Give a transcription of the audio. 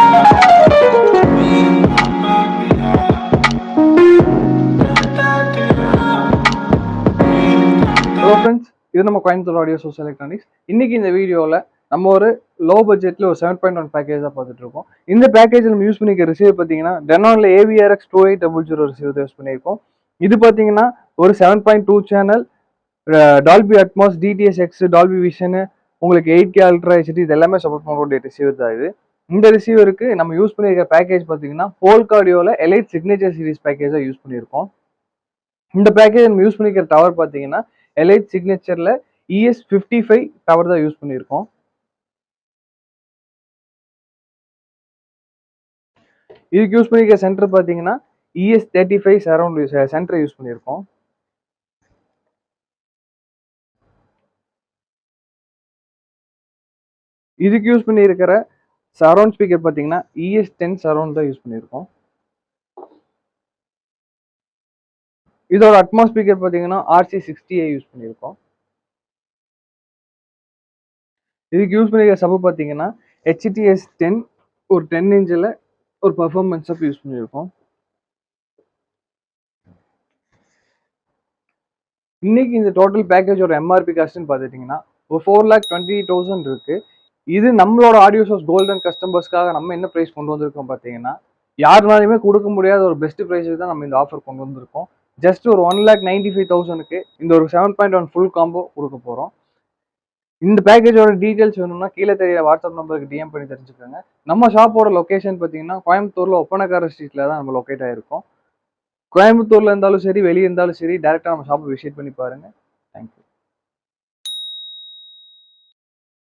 Hello friends, இது நம்ம Coimbatore audio source electronics. இன்னைக்கு இந்த வீடியோவில் நம்ம ஒரு லோ பட்ஜெட்டில் ஒரு 7.1 பேக்கேஜாக பார்த்துட்டு இருக்கோம். இந்த பேக்கேஜில் நம்ம யூஸ் பண்ணிக்க ரிசீவர் பார்த்தீங்கன்னா டெனானில் AVRX 2800 ரிசீவர் யூஸ் பண்ணியிருக்கோம். இது பார்த்தீங்கன்னா ஒரு 7.2 channel Dolby Atmos, DTS:X, Dolby vision, உங்களுக்கு 8K அல்ட்ரா HD இது எல்லாமே சப்போர்ட் பண்ணக்கூடிய ரிசீவர் தான் இது. இந்த ரிசீவருக்கு நம்ம யூஸ் பண்ணியிருக்க பேக்கேஜ் பார்த்தீங்கன்னா போல்கார்டியோவில் எலைட் சிக்னேச்சர் சீரிஸ் பேக்கேஜாக யூஸ் பண்ணியிருக்கோம். இந்த பேக்கேஜ் நம்ம யூஸ் பண்ணிக்கிற டவர் பார்த்தீங்கன்னா எலைட் சிக்னேச்சர்ல ES55 டவர் தான் யூஸ் பண்ணியிருக்கோம். இதுக்கு யூஸ் பண்ணிக்கிற சென்டர் பார்த்தீங்கன்னா ES35 சரௌண்ட் சென்டர் யூஸ் பண்ணியிருக்கோம். இதுக்கு யூஸ் பண்ணியிருக்கிற சரௌண்ட் ஸ்பீக்கர் பார்த்தீங்கன்னா ES10 சரௌண்ட் தான் யூஸ் பண்ணியிருக்கோம். இதோட அட்மாஸ் ஸ்பீக்கர் பார்த்தீங்கன்னா RC60A யூஸ் பண்ணியிருக்கோம். இதுக்கு யூஸ் பண்ணிக்கிற சப் பார்த்தீங்கன்னா HTS10 ஒரு 10 இன்ச்சில் ஒரு பர்ஃபார்மன்ஸ் சப் யூஸ் பண்ணியிருக்கோம். இன்னைக்கு இந்த டோட்டல் பேக்கேஜோட MRP காஸ்ட்னு பார்த்துட்டிங்கன்னா ஒரு 4,20,000 இருக்கு. இது நம்மளோட ஆடியோ சோர்ஸ் கோல்டன் கஸ்டமர்ஸ்க்காக நம்ம என்ன ப்ரைஸ் கொண்டு வந்திருக்கோம் பார்த்தீங்கன்னா, யாருனாலுமே கொடுக்க முடியாத ஒரு பெஸ்ட் ப்ரைஸுக்கு தான் நம்ம இந்த ஆஃபர் கொண்டு வந்திருக்கோம். ஜஸ்ட் ஒரு 1,95,000க்கு இந்த ஒரு 7.1 ஃபுல் காம்போ கொடுக்க போகிறோம். இந்த பேக்கேஜோட டீட்டெயில்ஸ் வேணும்னா கீழே தெரியற வாட்ஸ்அப் நம்பருக்கு DM பண்ணி தெரிஞ்சுக்கோங்க. நம்ம ஷாப்போட லொக்கேஷன் பார்த்தீங்கன்னா கோயம்புத்தூர்ல ஒப்பனக்கார ஸ்ட்ரீட்ல தான் நம்ம லொக்கேட் ஆயிருக்கோம். கோயம்புத்தூர்ல இருந்தாலும் சரி, வெளியே இருந்தாலும் சரி, டேரக்டா நம்ம ஷாப்பை விசிட் பண்ணி பாருங்க. தேங்க்யூ.